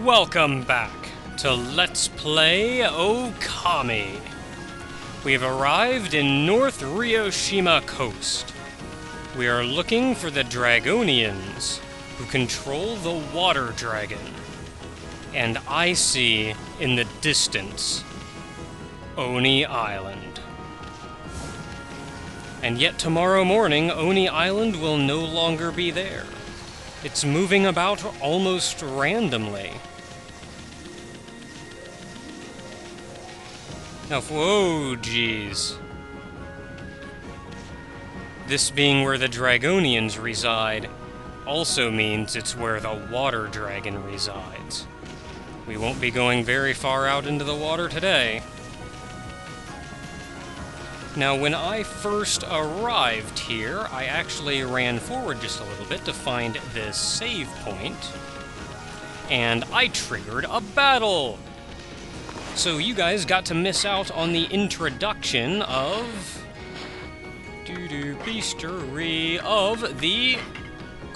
Welcome back to Let's Play Okami. We have arrived in North Ryoshima Coast. We are looking for the Dragonians, who control the water dragon. And I see, in the distance, Oni Island. And yet tomorrow morning, Oni Island will no longer be there. It's moving about almost randomly. Now, whoa, geez. This being where the Dragonians reside also means it's where the water dragon resides. We won't be going very far out into the water today. Now, when I first arrived here, I actually ran forward just a little bit to find this save point, and I triggered a battle! So you guys got to miss out on the introduction of... Beastery of the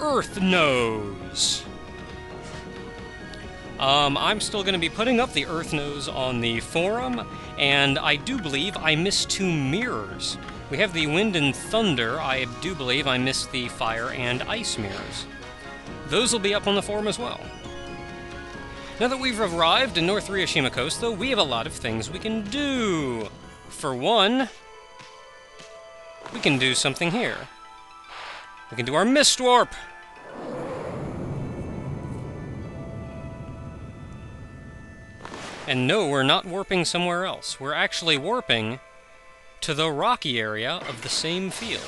Earth Nose. I'm still going to be putting up the Earth Nose on the forum, and I do believe I missed 2 mirrors. We have the Wind and Thunder. I do believe I missed the Fire and Ice mirrors. Those will be up on the forum as well. Now that we've arrived in North Ryoshima Coast, though, we have a lot of things we can do. For one, we can do something here. We can do our Mist Warp! And no, we're not warping somewhere else. We're actually warping to the rocky area of the same field.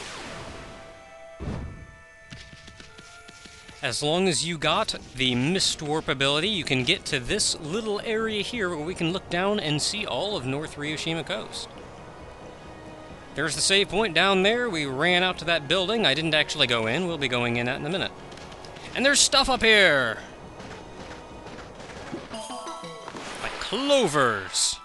As long as you got the Mist Warp ability, you can get to this little area here where we can look down and see all of North Ryoshima Coast. There's the save point down there. We ran out to that building. I didn't actually go in. We'll be going in that in a minute. And there's stuff up here! Clovers!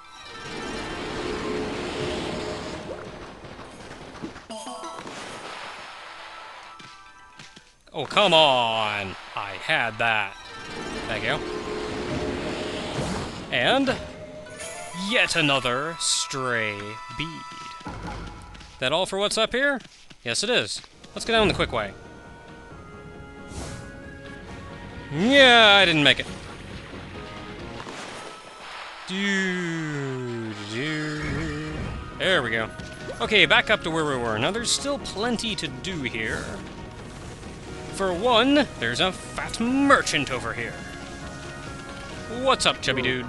Oh, come on! I had that. Thank you. And yet another stray bead. That all for what's up here? Yes, it is. Let's go down the quick way. Yeah, I didn't make it. There we go. Okay, back up to where we were. Now, there's still plenty to do here. For one, there's a fat merchant over here. What's up, chubby dude?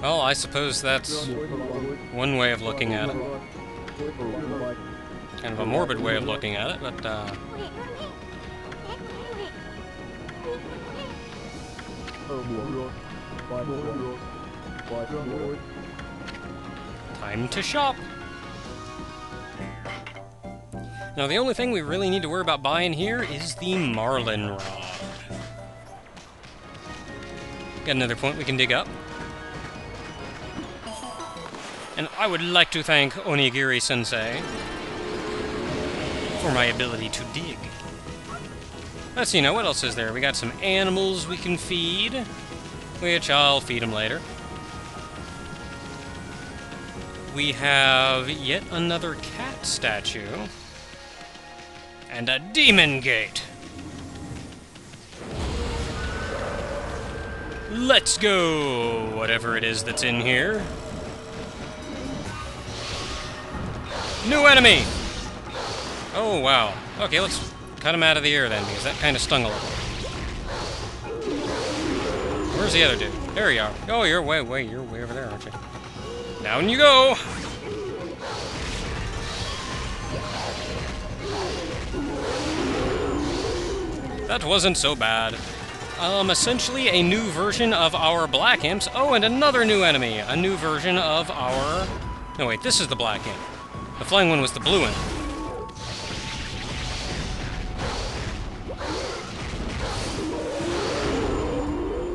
Well, I suppose that's one way of looking at it. Kind of a morbid way of looking at it, but, time to shop! Now, the only thing we really need to worry about buying here is the Marlin Rod. Got another point we can dig up. And I would like to thank Onigiri-sensei for my ability to dig. Let's see now, what else is there? We got some animals we can feed, which I'll feed them later. We have yet another cat statue. And a demon gate. Let's go, whatever it is that's in here. New enemy! Oh, wow. Okay, let's cut him out of the air then, because that kind of stung a little. Where's the other dude? There you are. Oh, you're way over there, aren't you? Down you go! That wasn't so bad. Essentially a new version of our Black Imps. Oh, and another new enemy. A new version of our... No, wait, this is the Black Imp. The flying one was the blue one.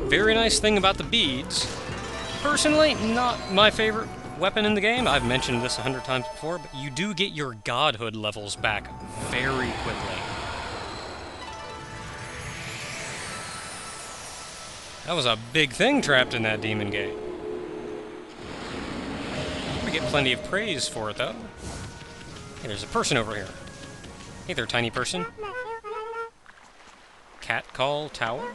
Very nice thing about the beads. Personally, not my favorite weapon in the game. I've mentioned this 100 times before, but you do get your godhood levels back very quickly. That was a big thing trapped in that demon gate. We get plenty of praise for it, though. Hey, there's a person over here. Hey there, tiny person. Catcall Tower?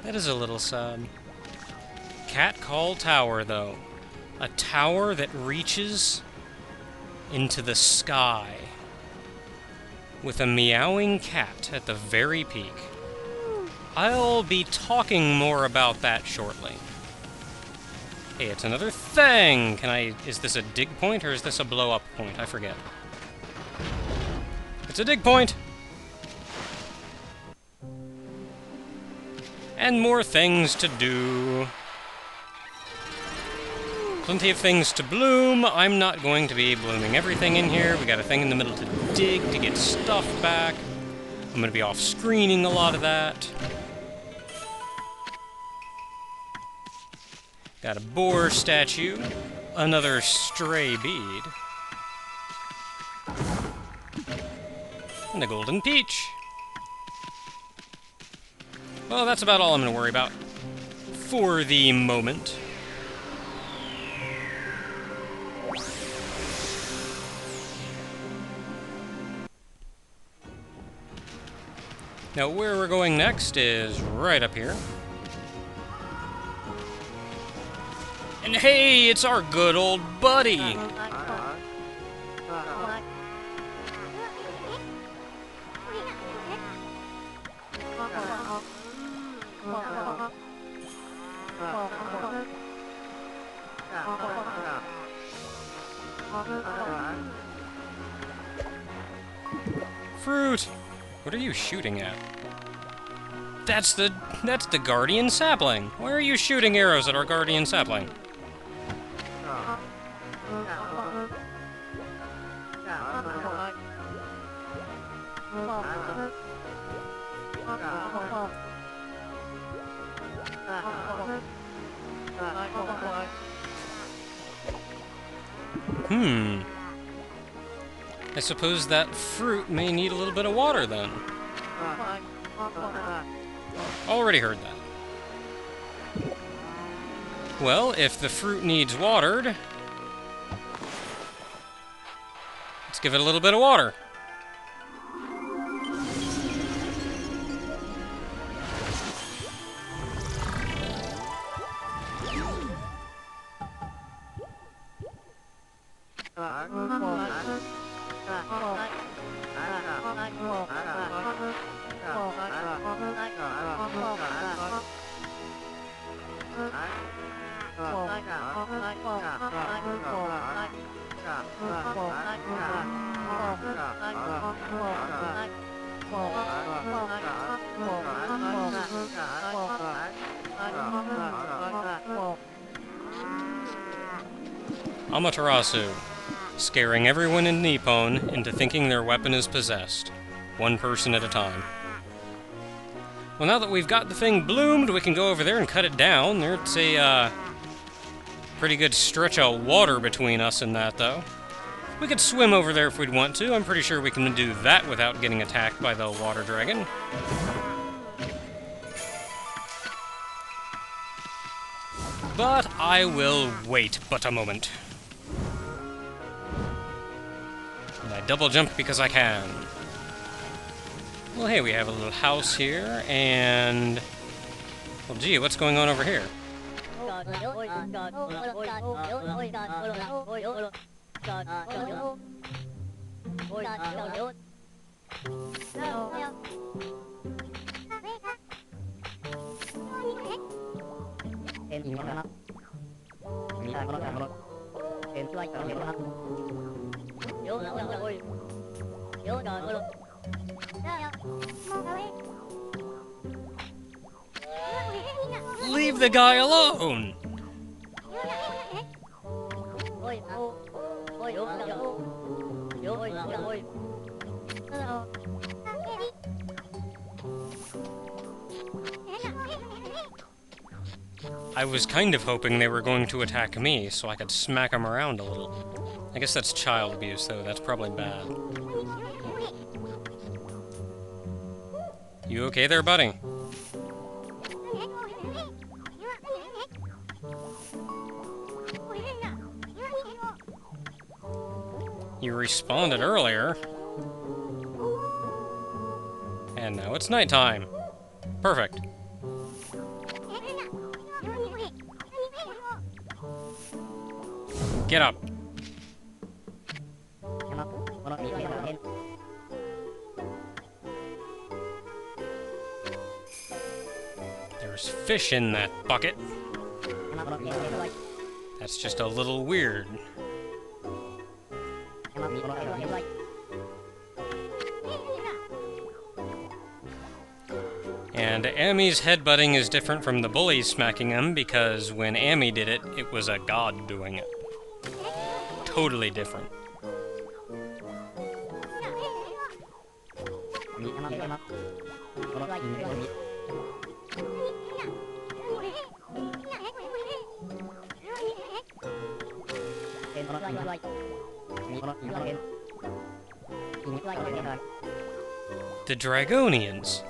That is a little sad. Catcall Tower, though. A tower that reaches into the sky with a meowing cat at the very peak. I'll be talking more about that shortly. Hey, it's another thing! Is this a dig point or is this a blow up point? I forget. It's a dig point! And more things to do. Plenty of things to bloom. I'm not going to be blooming everything in here. We got a thing in the middle to dig to get stuff back. I'm going to be off-screening a lot of that. Got a boar statue. Another stray bead. And a golden peach. Well, that's about all I'm going to worry about for the moment. Now, where we're going next is right up here. And hey, it's our good old buddy! Fruit! What are you shooting at? That's the guardian sapling! Why are you shooting arrows at our guardian sapling? I suppose that fruit may need a little bit of water then. Already heard that. Well, if the fruit needs watered, let's give it a little bit of water. Amaterasu, scaring everyone in Nippon into thinking their weapon is possessed, one person at a time. Well, now that we've got the thing bloomed, we can go over there and cut it down. There's a pretty good stretch of water between us and that, though. We could swim over there if we'd want to. I'm pretty sure we can do that without getting attacked by the water dragon. But I will wait but a moment. And I double jump because I can. Well, hey, we have a little house here, and... well, gee, what's going on over here? the guy alone! I was kind of hoping they were going to attack me, so I could smack them around a little. I guess that's child abuse, though. That's probably bad. You okay there, buddy? You responded earlier. And now it's nighttime. Perfect. Get up. There's fish in that bucket. That's just a little weird. And Amy's headbutting is different from the bullies smacking him because when Amy did it, it was a god doing it. Totally different. The Dragonians.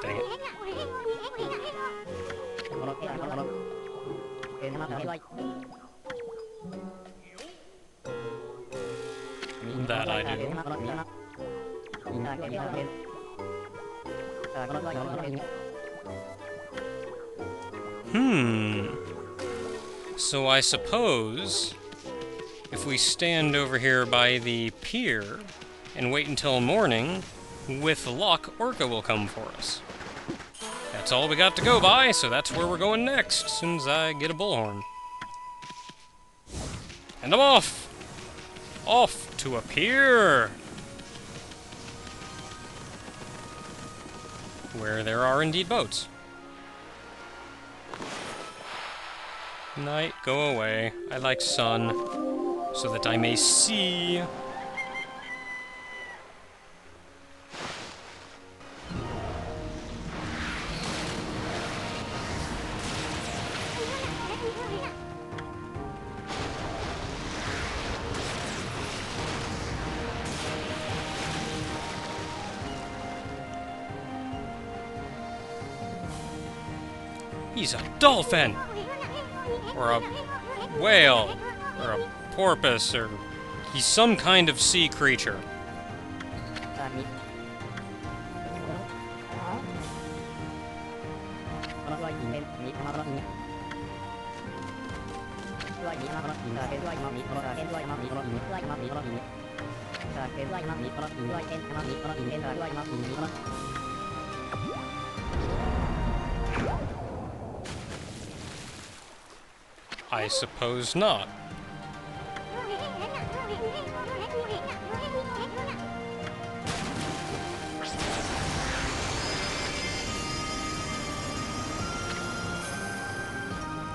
Dang it. That I do. So I suppose if we stand over here by the pier and wait until morning, with luck, Orca will come for us. That's all we got to go by, so that's where we're going next, as soon as I get a bullhorn. And I'm off! Off to a pier! Where there are indeed boats. Night, go away. I like sun, so that I may see. He's a dolphin! Or a whale, or a porpoise, or he's some kind of sea creature. I suppose not.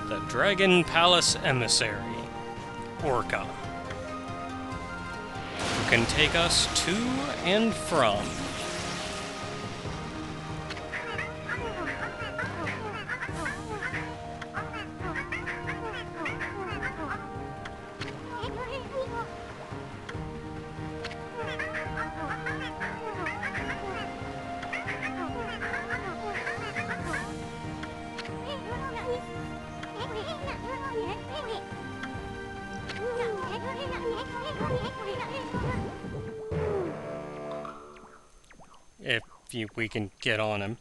The Dragon Palace Emissary, Orca, who can take us to and from. If we can get on him.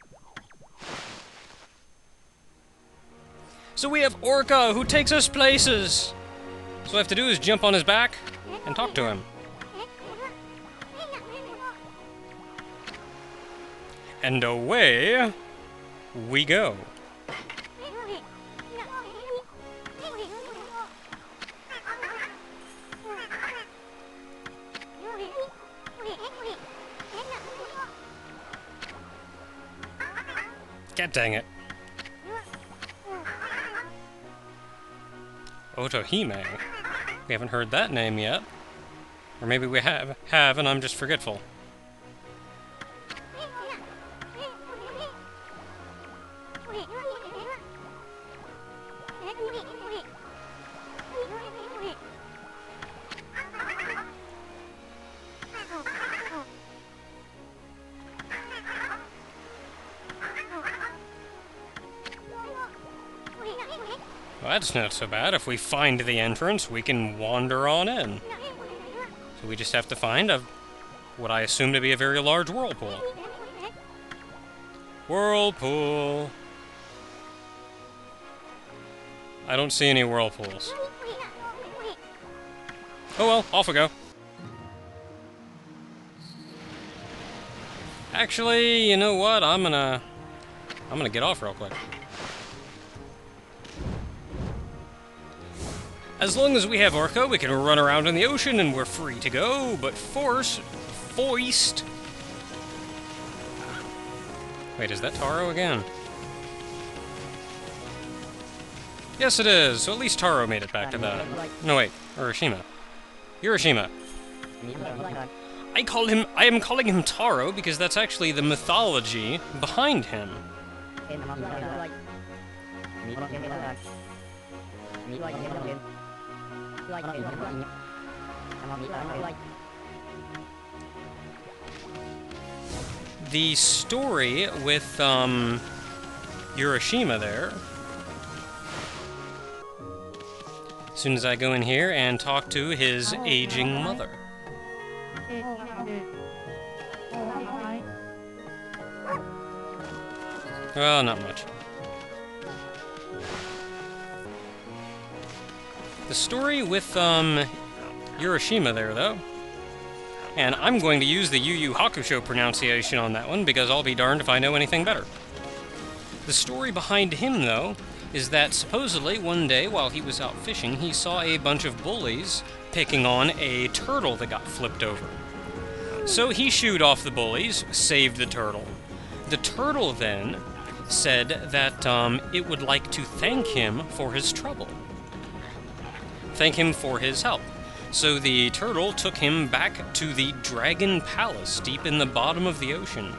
So we have Orca, who takes us places! So all I have to do is jump on his back and talk to him. And away we go. God dang it. Otohime. We haven't heard that name yet. Or maybe we have and I'm just forgetful. Well, that's not so bad. If we find the entrance, we can wander on in. So we just have to find what I assume to be a very large whirlpool. Whirlpool. I don't see any whirlpools. Oh well, off we go. Actually, you know what? I'm gonna get off real quick. As long as we have Orko, we can run around in the ocean and we're free to go, but foist... Wait, is that Taro again? Yes, it is. So at least Taro made it back to that. No, wait. Ryoshima. Hiroshima. I am calling him Taro because that's actually the mythology behind him. The story with Hiroshima there. As soon as I go in here and talk to his aging mother. Well, not much. The story with Hiroshima there, though. And I'm going to use the Yu Yu Hakusho pronunciation on that one, because I'll be darned if I know anything better. The story behind him, though, is that supposedly one day while he was out fishing, he saw a bunch of bullies picking on a turtle that got flipped over. So he shooed off the bullies, saved the turtle. The turtle then said that it would like to thank him for his trouble. Thank him for his help. So the turtle took him back to the Dragon Palace deep in the bottom of the ocean,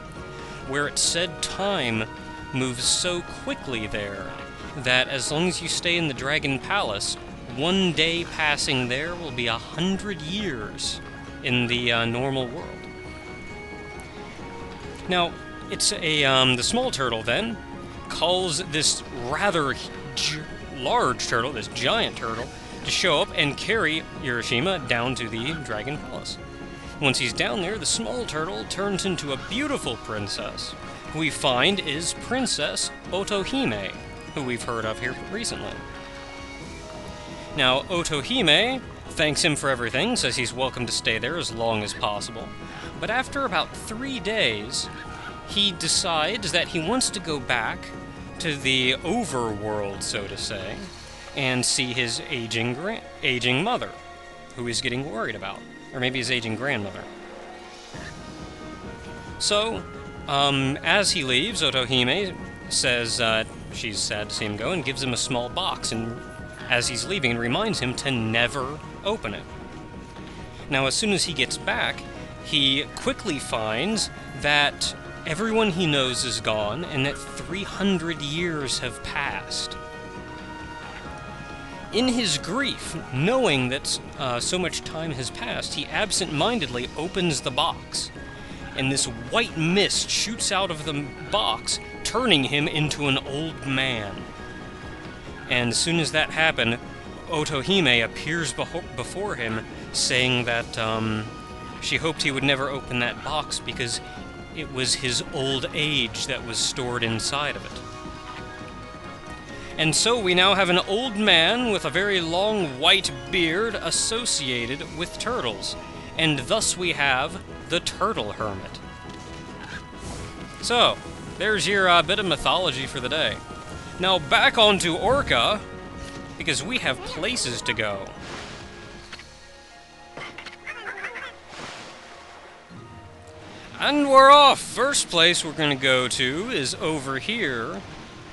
where it said time moves so quickly there that as long as you stay in the Dragon Palace, one day passing there will be 100 years in the normal world. Now, it's the small turtle then calls this rather large turtle, this giant turtle, to show up and carry Hiroshima down to the Dragon Palace. Once he's down there, the small turtle turns into a beautiful princess, who we find is Princess Otohime, who we've heard of here recently. Now, Otohime thanks him for everything, says he's welcome to stay there as long as possible. But after about 3 days, he decides that he wants to go back to the overworld, so to say, and see his aging mother, who he's getting worried about. Or maybe his aging grandmother. So, as he leaves, Otohime says she's sad to see him go and gives him a small box, and as he's leaving, reminds him to never open it. Now, as soon as he gets back, he quickly finds that everyone he knows is gone, and that 300 years have passed. In his grief, knowing that so much time has passed, he absent-mindedly opens the box, and this white mist shoots out of the box, turning him into an old man. And as soon as that happened, Otohime appears before him, saying that she hoped he would never open that box because it was his old age that was stored inside of it. And so we now have an old man with a very long white beard associated with turtles. And thus we have the Turtle Hermit. So, there's your bit of mythology for the day. Now back onto Orca, because we have places to go. And we're off! First place we're going to go to is over here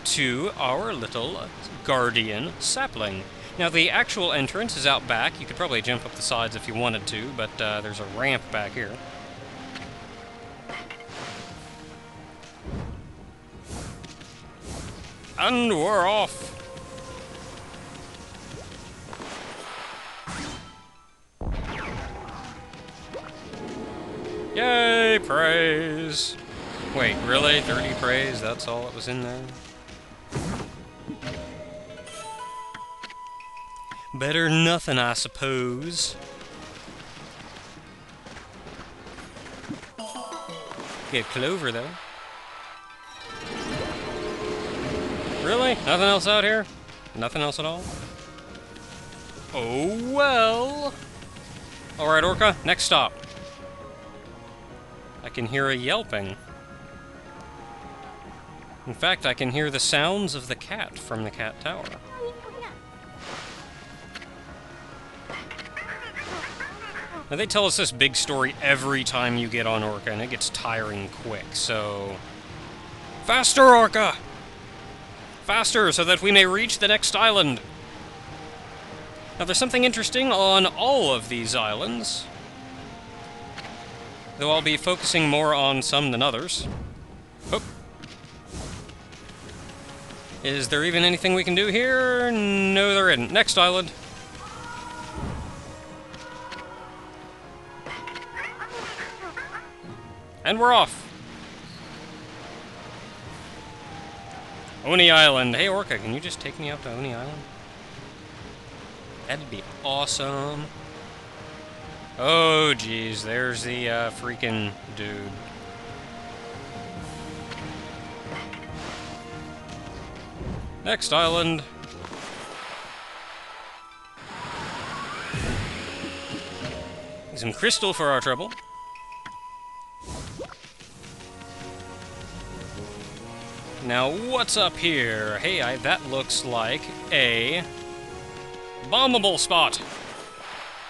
to our little guardian sapling. Now the actual entrance is out back. You could probably jump up the sides if you wanted to, but there's a ramp back here. And we're off! Yay, praise! Wait, really? 30 praise? That's all that was in there? Better nothing, I suppose. Get clover, though. Really? Nothing else out here? Nothing else at all? Oh, well. Alright, Orca, next stop. I can hear a yelping. In fact, I can hear the sounds of the cat from the cat tower. Now, they tell us this big story every time you get on Orca, and it gets tiring quick, so... Faster, Orca! Faster, so that we may reach the next island! Now, there's something interesting on all of these islands, though I'll be focusing more on some than others. Oop. Is there even anything we can do here? No, there isn't. Next island. And we're off! Oni Island. Hey, Orca, can you just take me out to Oni Island? That'd be awesome. Oh, geez, there's the freaking dude. Next island. Some crystal for our trouble. Now, what's up here? Hey, that looks like a bombable spot.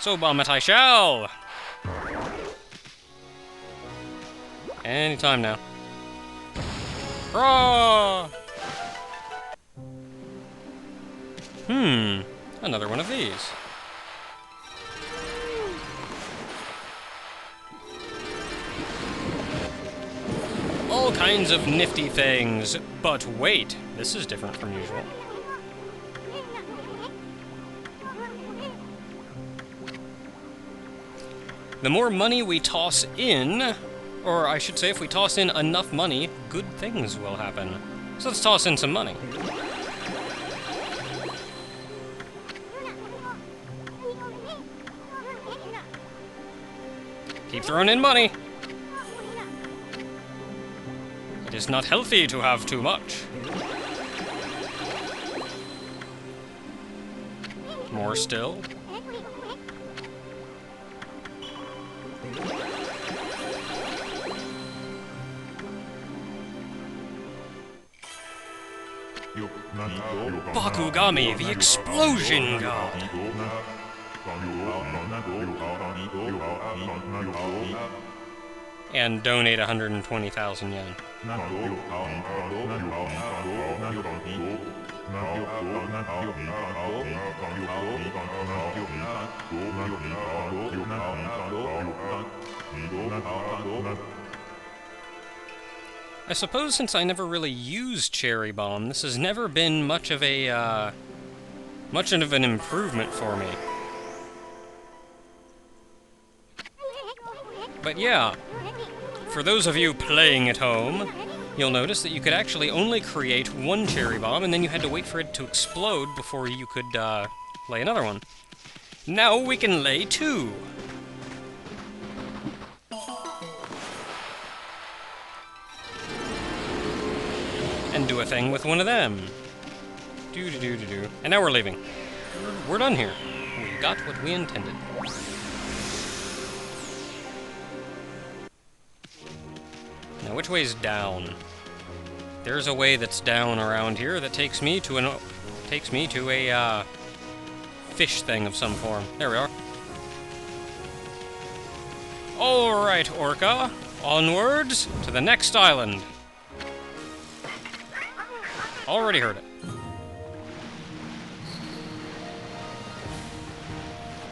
So bomb it I shall. Anytime now. Hurrah! Another one of these. All kinds of nifty things, but wait, this is different from usual. The more money we toss in, or I should say if we toss in enough money, good things will happen. So let's toss in some money. Keep throwing in money. It is not healthy to have too much. More still. Bakugami, the explosion god. And donate 120,000 yen. I suppose since I never really used Cherry Bomb, this has never been much of an improvement for me. But yeah, for those of you playing at home, you'll notice that you could actually only create one Cherry Bomb, and then you had to wait for it to explode before you could lay another one. Now we can lay two. And do a thing with one of them. Do-do-do-do-do. And now we're leaving. We're done here. We got what we intended. Now, which way's down? There's a way that's down around here that takes me to a fish thing of some form. There we are. Alright, Orca. Onwards to the next island. Already heard it.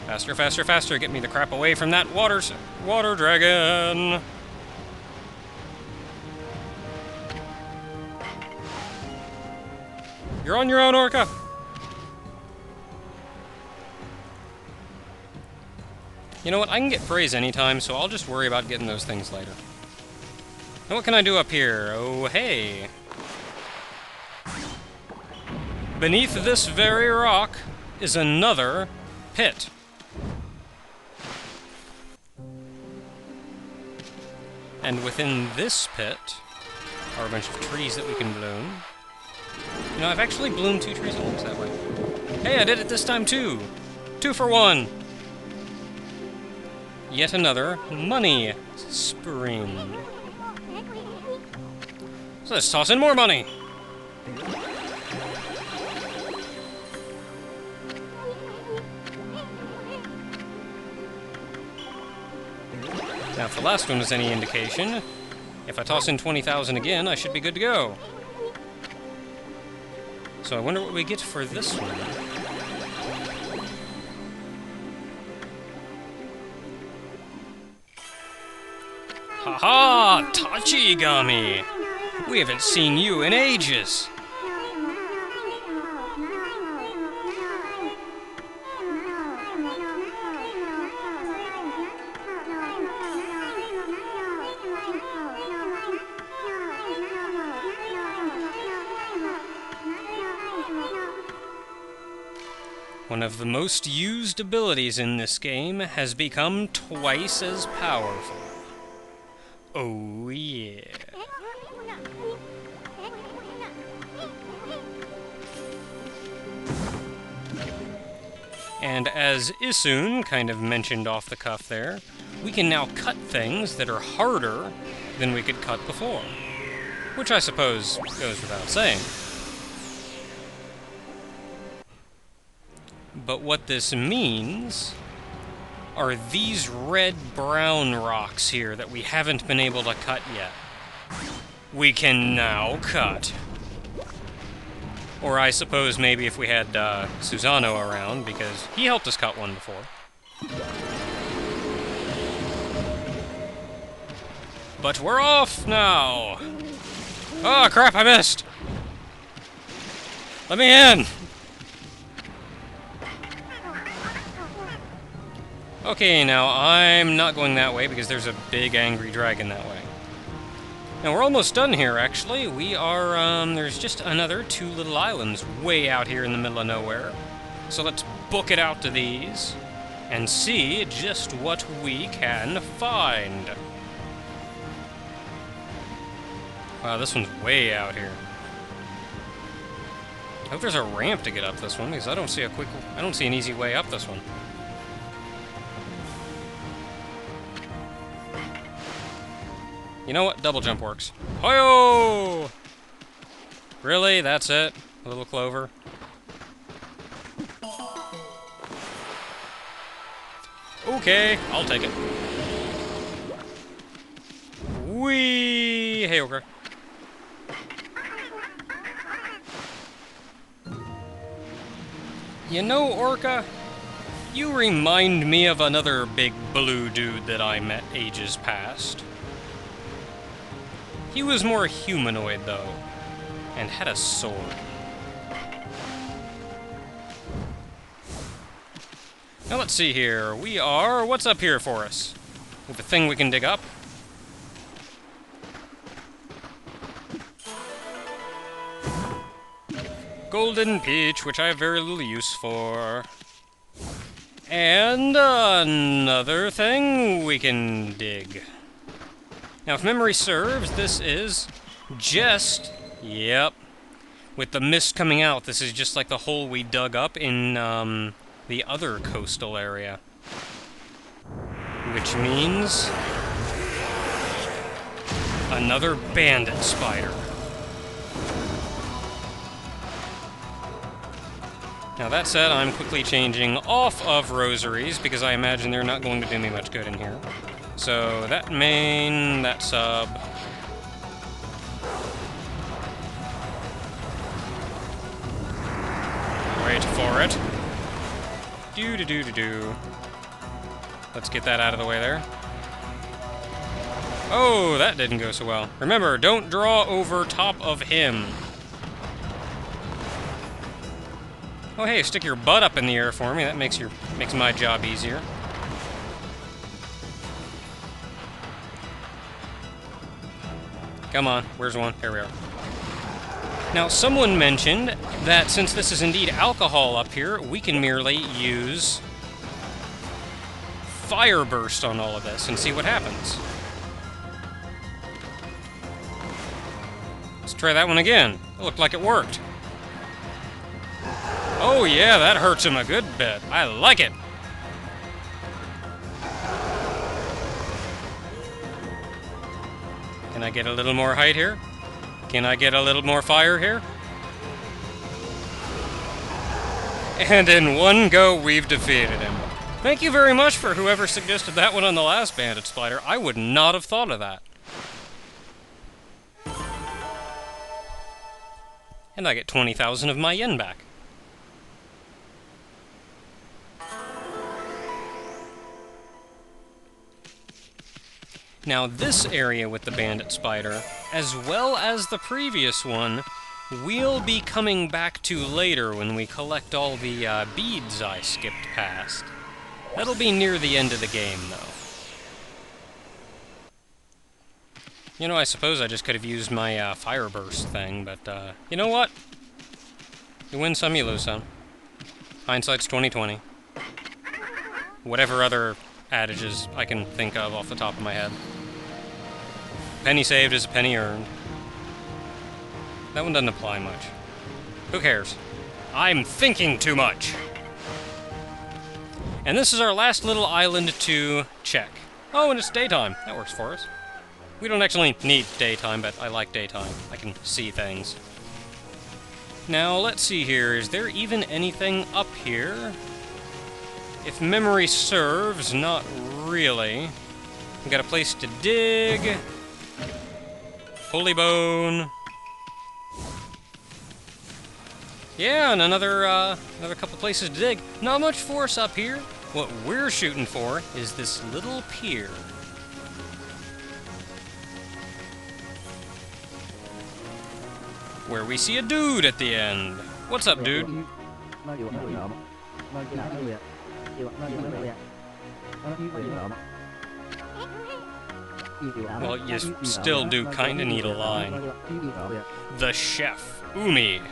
Faster, faster, faster. Get me the crap away from that water dragon. You're on your own, Orca. You know what? I can get praise anytime, so I'll just worry about getting those things later. Now what can I do up here? Oh, hey. Beneath this very rock is another pit. And within this pit are a bunch of trees that we can bloom. You know, I've actually bloomed 2 trees at once that way. Hey, I did it this time too! 2 for 1! Yet another money spring. So let's toss in more money! Now, if the last one is any indication, if I toss in 20,000 again, I should be good to go. So I wonder what we get for this one. Haha! Tachigami! We haven't seen you in ages! One of the most used abilities in this game has become twice as powerful. Oh yeah. And as Isun kind of mentioned off the cuff there, we can now cut things that are harder than we could cut before. Which I suppose goes without saying. But what this means are these red-brown rocks here that we haven't been able to cut yet. We can now cut. Or I suppose maybe if we had Susano around, because he helped us cut one before. But we're off now! Oh crap, I missed! Let me in! Okay, now I'm not going that way because there's a big angry dragon that way. Now we're almost done here, actually. We are, there's just another 2 little islands way out here in the middle of nowhere. So let's book it out to these and see just what we can find. Wow, this one's way out here. I hope there's a ramp to get up this one because I don't see an easy way up this one. You know what? Double jump works. Hoyo! Really? That's it? A little clover? Okay, I'll take it. Whee! Hey, Ogre. You know, Orca, you remind me of another big blue dude that I met ages past. He was more humanoid, though, and had a sword. Now let's see here. What's up here for us? With the thing we can dig up? Golden peach, which I have very little use for. And another thing we can dig. Now, if memory serves, this is just... Yep. with the mist coming out, this is just like the hole we dug up in the other coastal area. Which means another bandit spider. Now that said, I'm quickly changing off of rosaries because I imagine they're not going to do me much good in here. So that main, that sub. Wait for it. Do. Let's get that out of the way there. Oh, that didn't go so well. Remember, don't draw over top of him. Oh, hey, stick your butt up in the air for me. That makes my job easier. Come on, where's one? Here we are. Now, someone mentioned that since this is indeed alcohol up here, we can merely use Fire Burst on all of this and see what happens. Let's try that one again. It looked like it worked. Oh yeah, that hurts him a good bit. I like it. Can I get a little more height here? Can I get a little more fire here? And in one go, we've defeated him. Thank you very much for whoever suggested that one on the last bandit spider. I would not have thought of that. And I get 20,000 of my yen back. Now this area with the bandit spider, as well as the previous one, we'll be coming back to later when we collect all the beads I skipped past. That'll be near the end of the game, though. You know, I suppose I just could have used my fire burst thing, but you know what? You win some, you lose some. Hindsight's 20/20. Whatever other adages I can think of off the top of my head. Penny saved is a penny earned. That one doesn't apply much. Who cares? I'm thinking too much! And this is our last little island to check. Oh, and it's daytime. That works for us. We don't actually need daytime, but I like daytime. I can see things. Now, let's see here. Is there even anything up here? If memory serves, not really. We got a place to dig. Holy bone. Yeah, and another couple places to dig. Not much for us up here. What we're shooting for is this little pier. Where we see a dude at the end. What's up, dude? Well, you still do kinda need a line. The chef, Umi.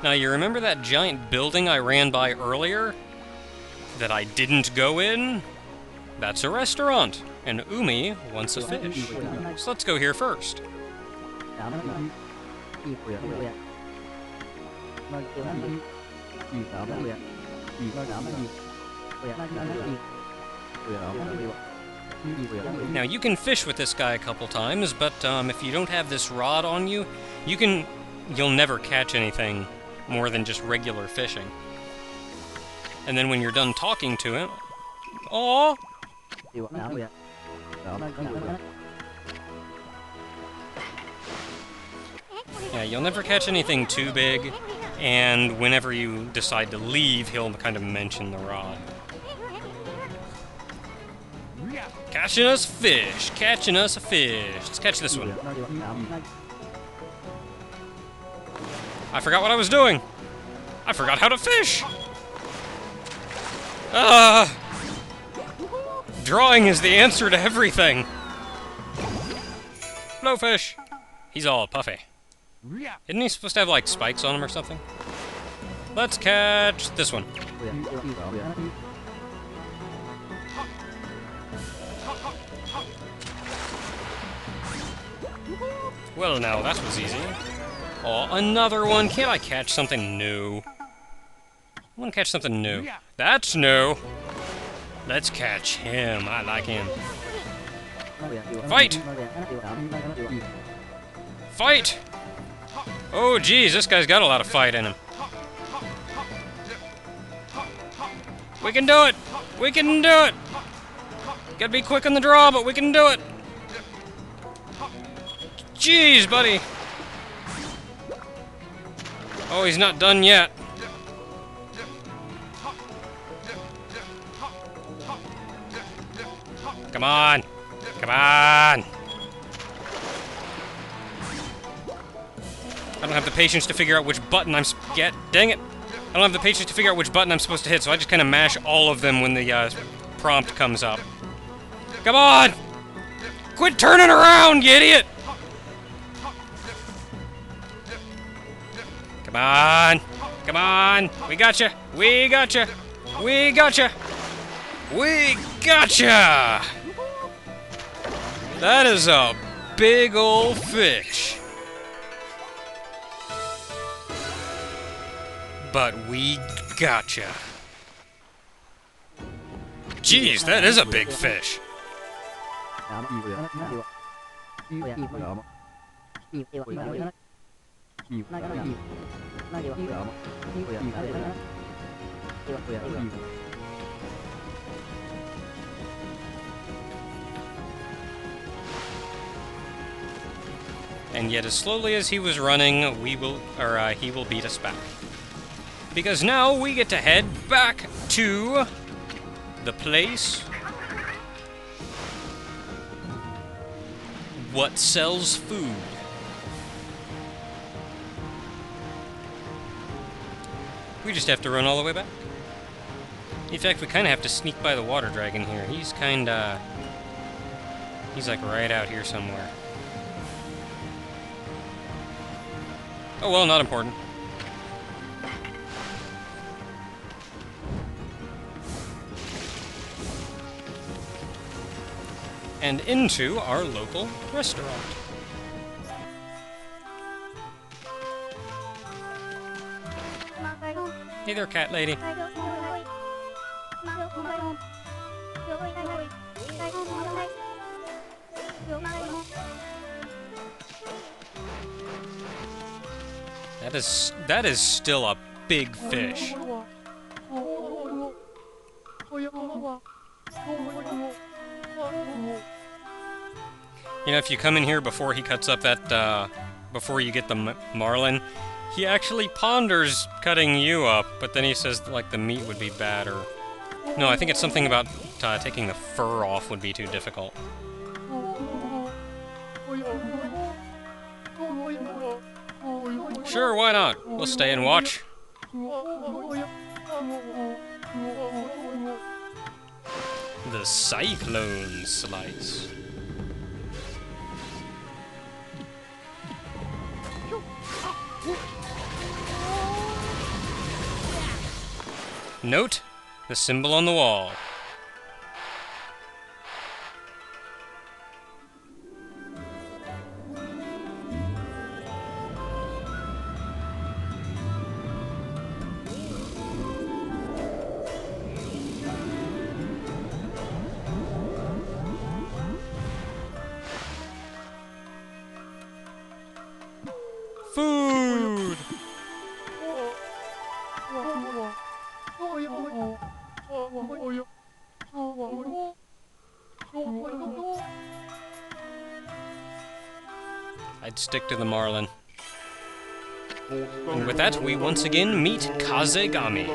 Now, you remember that giant building I ran by earlier? That I didn't go in? That's a restaurant, and Umi wants a fish. So let's go here first. Now, you can fish with this guy a couple times, but if you don't have this rod on you, you'll never catch anything more than just regular fishing. And then when you're done talking to him... Aww! Yeah, you'll never catch anything too big, and whenever you decide to leave, he'll kind of mention the rod. Catching us fish! Catching us a fish! Let's catch this one. I forgot what I was doing! I forgot how to fish! Drawing is the answer to everything! Hello, fish! He's all puffy. Isn't he supposed to have, like, spikes on him or something? Let's catch this one. Well, now, that was easy. Oh, another one. Can't I catch something new? I want to catch something new. That's new. Let's catch him. I like him. Fight! Fight! Oh, geez, this guy's got a lot of fight in him. We can do it! We can do it! Gotta be quick on the draw, but we can do it! Jeez, buddy! Oh, he's not done yet. Come on! Come on! I don't have the patience to figure out which button I'm... Dang it! I don't have the patience to figure out which button I'm supposed to hit, so I just kind of mash all of them when the prompt comes up. Come on! Quit turning around, you idiot! Come on! Come on! We gotcha! We gotcha! We gotcha! We gotcha! That is a big old fish. But we gotcha. Jeez, that is a big fish. And yet, as slowly as he was running, he will beat us back. Because now we get to head back to the place what sells food. We just have to run all the way back. In fact, we kind of have to sneak by the water dragon here. He's like right out here somewhere. Oh well, not important. And into our local restaurant. Hey there, cat lady. That is still a big fish. You know, if you come in here before he cuts up that, before you get the marlin, he actually ponders cutting you up, but then he says, like, the meat would be bad, or... No, I think it's something about taking the fur off would be too difficult. Sure, why not? We'll stay and watch. The Cyclone Slice. Note the symbol on the wall. Food! I'd stick to the marlin. And with that, we once again meet Kazegami.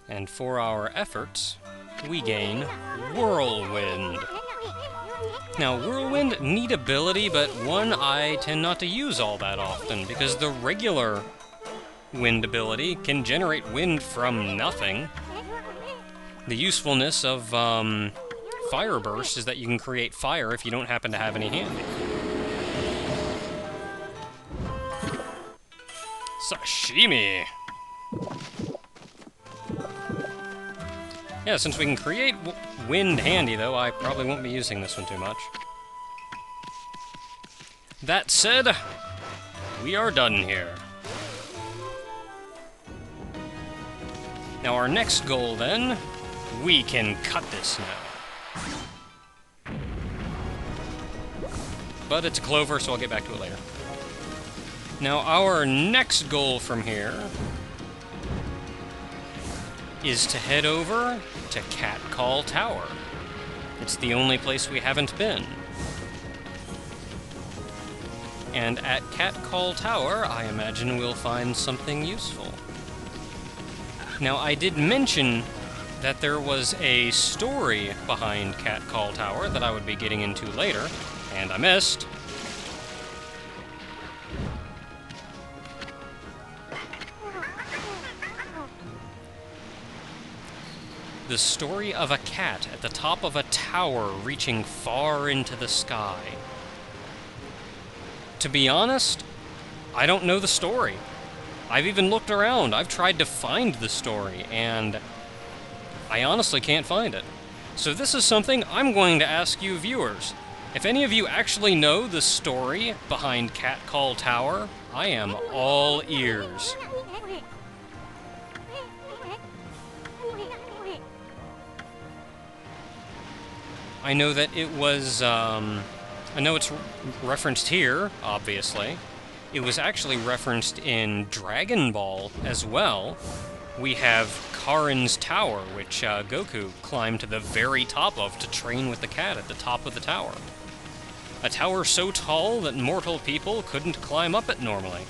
And for our efforts, we gain Whirlwind. Now, Whirlwind, neat ability, but one I tend not to use all that often, because the regular wind ability can generate wind from nothing. The usefulness of fire burst is that you can create fire if you don't happen to have any handy. Sashimi! Yeah, since we can create wind handy, though, I probably won't be using this one too much. That said, we are done here. Now our next goal, then, we can cut this now. But it's a clover, so I'll get back to it later. Now our next goal from here is to head over to Catcall Tower. It's the only place we haven't been. And at Catcall Tower, I imagine we'll find something useful. Now, I did mention that there was a story behind Catcall Tower that I would be getting into later, and I missed. The story of a cat at the top of a tower reaching far into the sky. To be honest, I don't know the story. I've even looked around. I've tried to find the story, and I honestly can't find it. So this is something I'm going to ask you viewers. If any of you actually know the story behind Catcall Tower, I am all ears. I know that it was, I know it's referenced here, obviously. It was actually referenced in Dragon Ball as well. We have Karin's Tower, which Goku climbed to the very top of to train with the cat at the top of the tower. A tower so tall that mortal people couldn't climb up it normally.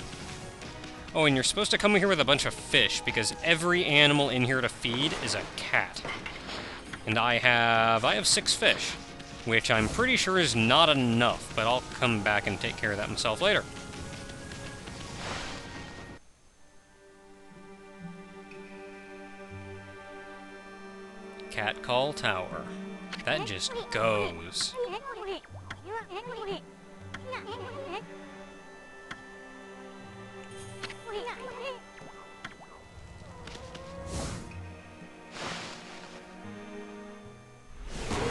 Oh, and you're supposed to come here with a bunch of fish, because every animal in here to feed is a cat. And I have 6 fish, which I'm pretty sure is not enough, but I'll come back and take care of that myself later. Catcall Tower. That just goes.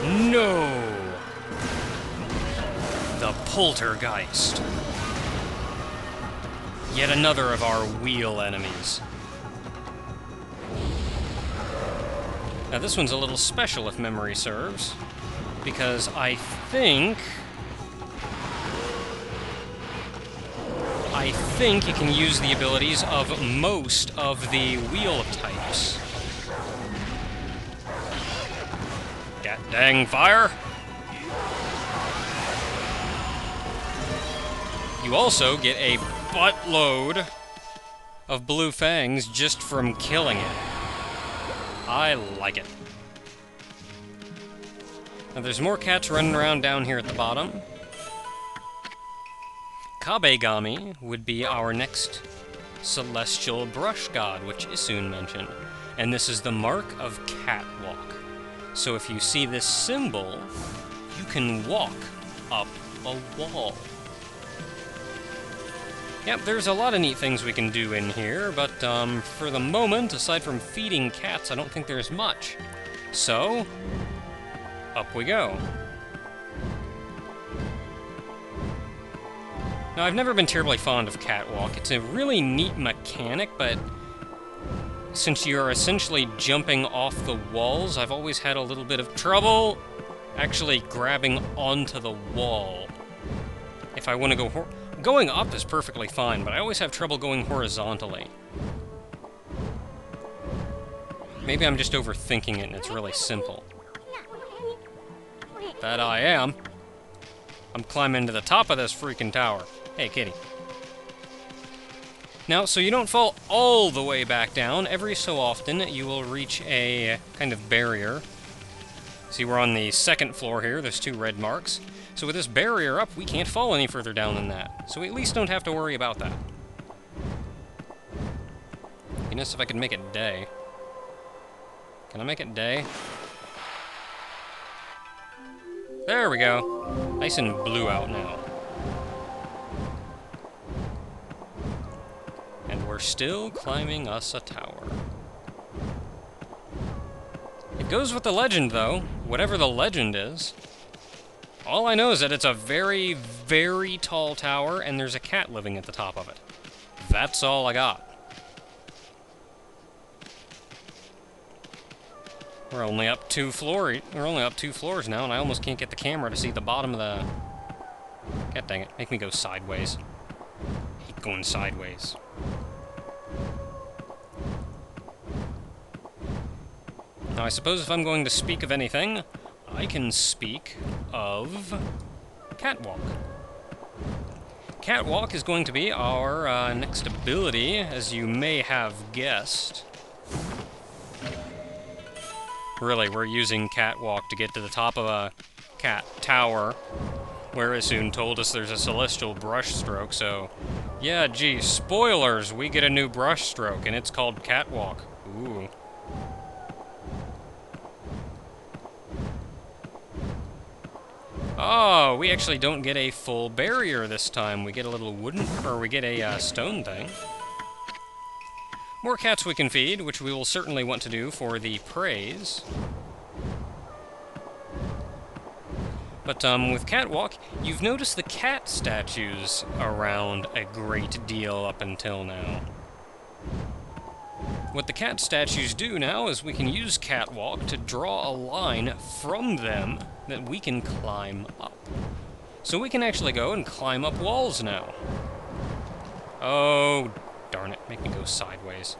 No! The Poltergeist. Yet another of our wheel enemies. Now this one's a little special if memory serves, because I think you can use the abilities of most of the wheel types. God dang fire! You also get a buttload of blue fangs just from killing it. I like it. Now there's more cats running around down here at the bottom. Kabegami would be our next celestial brush god, which Isun mentioned. And this is the mark of Catwalk. So if you see this symbol, you can walk up a wall. Yep, there's a lot of neat things we can do in here, but for the moment, aside from feeding cats, I don't think there's much. So, up we go. Now, I've never been terribly fond of Catwalk. It's a really neat mechanic, but since you're essentially jumping off the walls, I've always had a little bit of trouble actually grabbing onto the wall. If I want to go... Going up is perfectly fine, but I always have trouble going horizontally. Maybe I'm just overthinking it and it's really simple. That I am. I'm climbing to the top of this freaking tower. Hey, kitty. Now, so you don't fall all the way back down. Every so often, you will reach a kind of barrier. See, we're on the second floor here. There's 2 red marks. So with this barrier up, we can't fall any further down than that. So we at least don't have to worry about that. Goodness, if I could make it day. Can I make it day? There we go. Nice and blue out now. And we're still climbing us a tower. It goes with the legend, though, whatever the legend is. All I know is that it's a very, very tall tower, and there's a cat living at the top of it. That's all I got. We're only up two floors now, and I almost can't get the camera to see the bottom of the... God dang it, make me go sideways. I hate going sideways. Now, I suppose if I'm going to speak of anything, I can speak of Catwalk. Catwalk is going to be our next ability, as you may have guessed. Really, we're using Catwalk to get to the top of a cat tower, where it soon told us there's a celestial brushstroke, so... Yeah, gee, spoilers! We get a new brushstroke, and it's called Catwalk. Ooh. Oh, we actually don't get a full barrier this time. We get a little wooden, or we get a stone thing. More cats we can feed, which we will certainly want to do for the praise. But with Catwalk, you've noticed the cat statues around a great deal up until now. What the cat statues do now is we can use Catwalk to draw a line from them that we can climb up. So we can actually go and climb up walls now. Oh, darn it. Make me go sideways.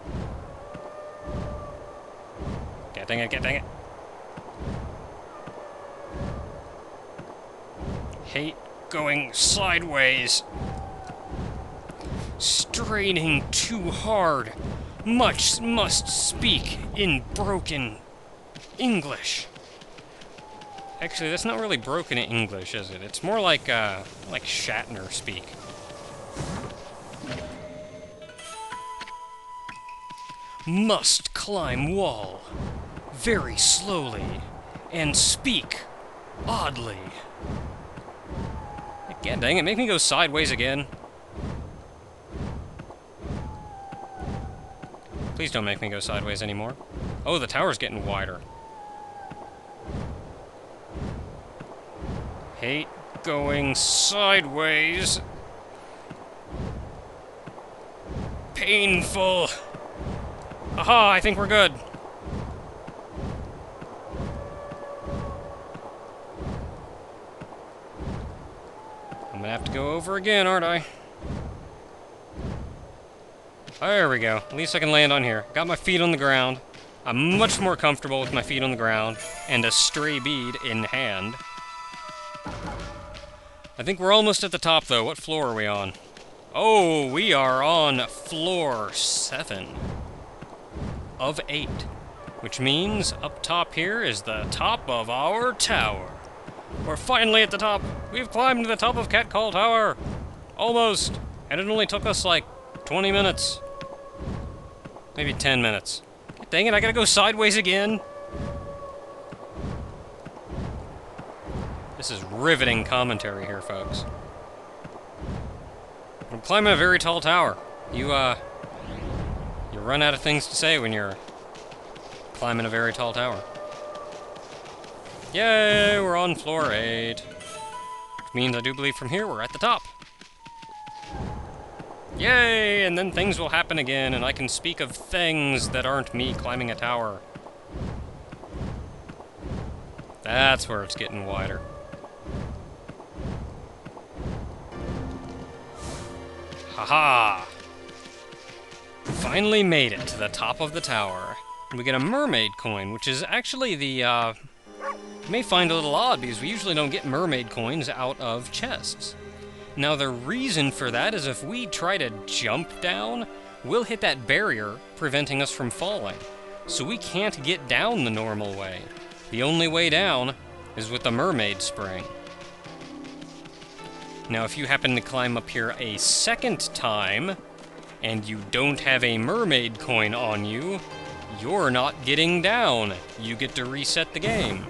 God dang it, god dang it. Hate going sideways. Straining too hard. Much must speak in broken English. Actually, that's not really broken English, is it? It's more like Shatner speak. Must climb wall very slowly and speak oddly. God dang it, make me go sideways again. Please don't make me go sideways anymore. Oh, the tower's getting wider. Hate going sideways. Painful. Aha, I think we're good. I'm gonna have to go over again, aren't I? There we go. At least I can land on here. Got my feet on the ground. I'm much more comfortable with my feet on the ground and a stray bead in hand. I think we're almost at the top, though. What floor are we on? Oh, we are on floor 7 of 8, which means up top here is the top of our tower. We're finally at the top. We've climbed to the top of Catcall Tower. Almost. And it only took us like 20 minutes. Maybe 10 minutes. Dang it, I gotta go sideways again. This is riveting commentary here, folks. I'm climbing a very tall tower. You run out of things to say when you're climbing a very tall tower. Yay, we're on floor 8. Which means I do believe from here we're at the top. Yay, and then things will happen again, and I can speak of things that aren't me climbing a tower. That's where it's getting wider. Haha! Finally made it to the top of the tower. We get a Mermaid Coin, which is actually the, you may find a little odd, because we usually don't get Mermaid Coins out of chests. Now, the reason for that is if we try to jump down, we'll hit that barrier, preventing us from falling. So we can't get down the normal way. The only way down is with the mermaid spring. Now, if you happen to climb up here a second time, and you don't have a mermaid coin on you, you're not getting down. You get to reset the game.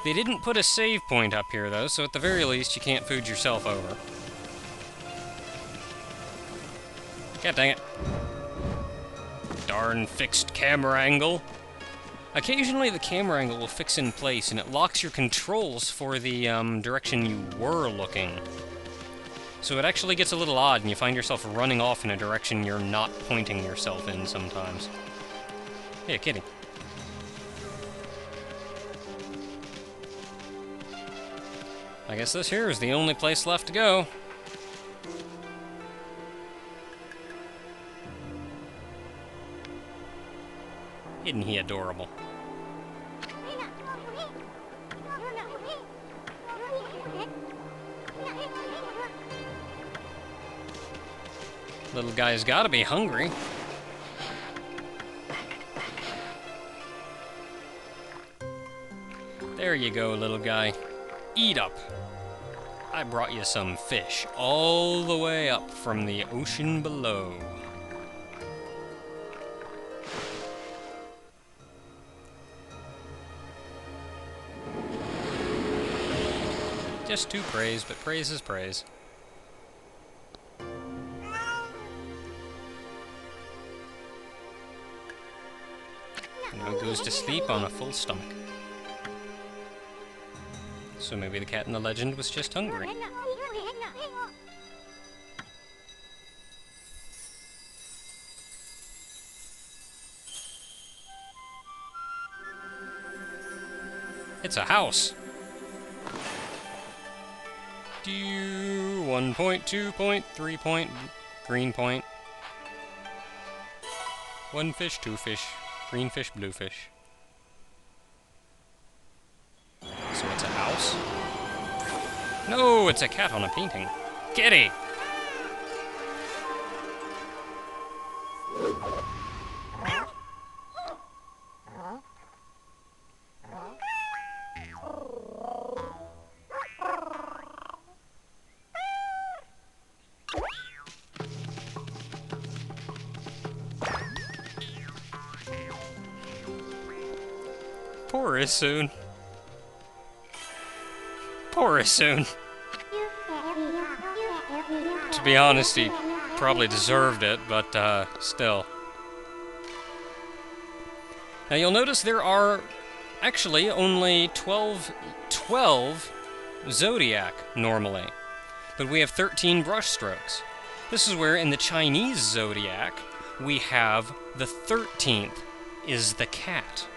They didn't put a save point up here, though, so at the very least, you can't food yourself over. God dang it. Darn fixed camera angle. Occasionally, the camera angle will fix in place, and it locks your controls for the direction you were looking. So it actually gets a little odd, and you find yourself running off in a direction you're not pointing yourself in sometimes. Hey, kidding. I guess this here is the only place left to go. Isn't he adorable? Little guy's gotta be hungry. There you go, little guy. Eat up. I brought you some fish all the way up from the ocean below. Just to praise, but praise is praise. Now he goes to sleep on a full stomach. So maybe the cat in the legend was just hungry. It's a house. 1 point, 2 point, 3 point, green point. 1 fish, 2 fish, green fish, blue fish. So it's a house? No, it's a cat on a painting. Kitty! Poor Isoon. Poor Isoon. To be honest, he probably deserved it, but still. Now you'll notice there are actually only 12 Zodiac normally, but we have 13 brush strokes. This is where in the Chinese Zodiac we have the 13th is the cat.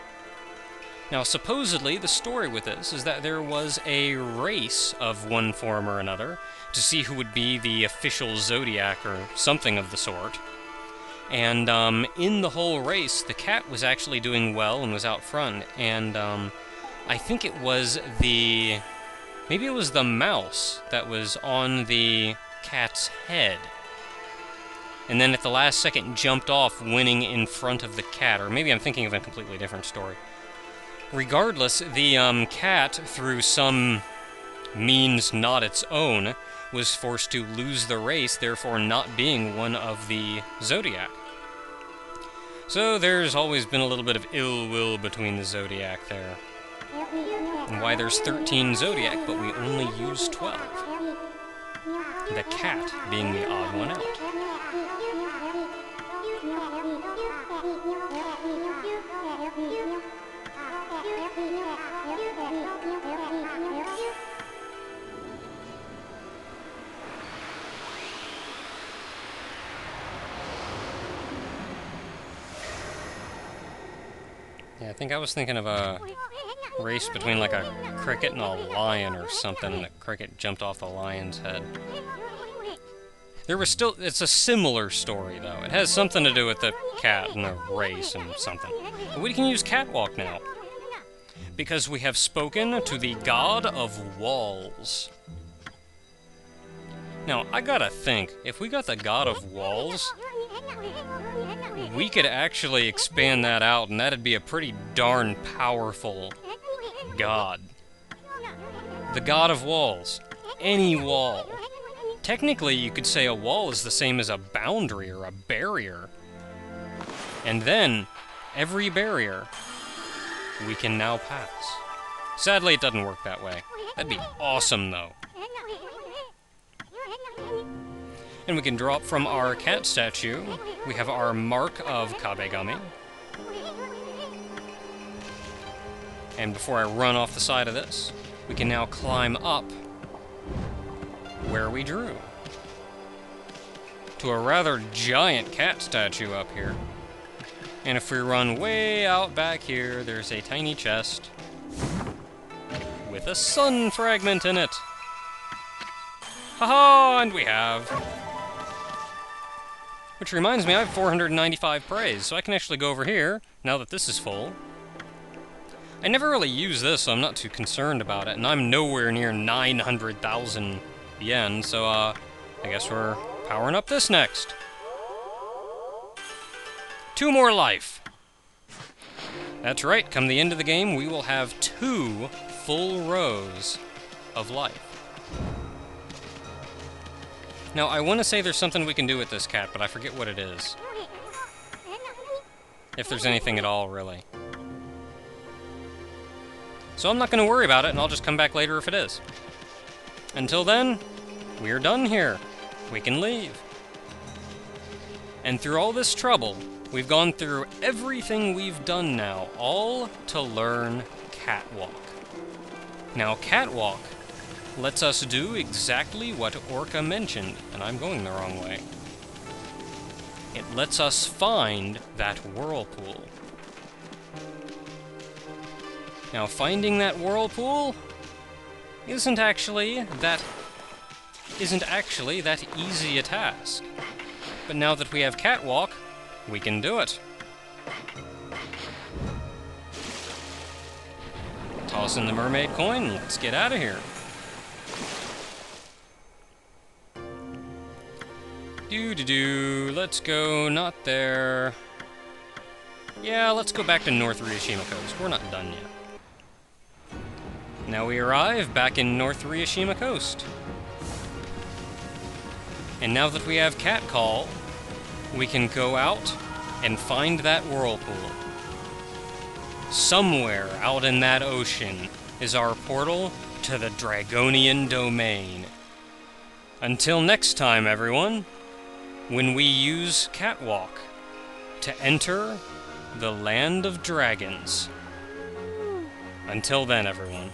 Now, supposedly, the story with this is that there was a race of one form or another to see who would be the official Zodiac or something of the sort. And in the whole race, the cat was actually doing well and was out front. And I think it was maybe it was the mouse that was on the cat's head. And then at the last second jumped off, winning in front of the cat. Or maybe I'm thinking of a completely different story. Regardless, the cat, through some means not its own, was forced to lose the race, therefore not being one of the Zodiac. So there's always been a little bit of ill will between the Zodiac there. And why there's 13 Zodiac, but we only use 12. The cat being the odd one out. Yeah, I think I was thinking of a race between like a cricket and a lion or something, and the cricket jumped off the lion's head. It's a similar story, though. It has something to do with the cat and a race and something. But we can use Catwalk now, because we have spoken to the God of Walls. Now, I gotta think, if we got the God of Walls, we could actually expand that out, and that'd be a pretty darn powerful god. The God of Walls. Any wall. Technically, you could say a wall is the same as a boundary or a barrier. And then, every barrier we can now pass. Sadly, it doesn't work that way. That'd be awesome, though. And we can drop from our cat statue. We have our mark of Kabegami. And before I run off the side of this, we can now climb up where we drew. To a rather giant cat statue up here. And if we run way out back here, there's a tiny chest with a sun fragment in it. Haha, and we have. Which reminds me, I have 495 praise, so I can actually go over here, now that this is full. I never really use this, so I'm not too concerned about it, and I'm nowhere near 900,000 yen, so I guess we're powering up this next. 2 more life. That's right, come the end of the game, we will have 2 full rows of life. Now, I want to say there's something we can do with this cat, but I forget what it is. If there's anything at all, really. So I'm not going to worry about it, and I'll just come back later if it is. Until then, we're done here. We can leave. And through all this trouble, we've gone through everything we've done now, all to learn Catwalk. Now, Catwalk lets us do exactly what Orca mentioned, and I'm going the wrong way. It lets us find that whirlpool. Now, finding that whirlpool isn't actually that easy a task. But now that we have Catwalk, we can do it. Toss in the Mermaid Coin, let's get out of here. Let's go, not there. Yeah, let's go back to North Ryoshima Coast. We're not done yet. Now we arrive back in North Ryoshima Coast. And now that we have Catcall, we can go out and find that whirlpool. Somewhere out in that ocean is our portal to the Dragonian Domain. Until next time, everyone, when we use Catwalk to enter the Land of Dragons. Until then, everyone.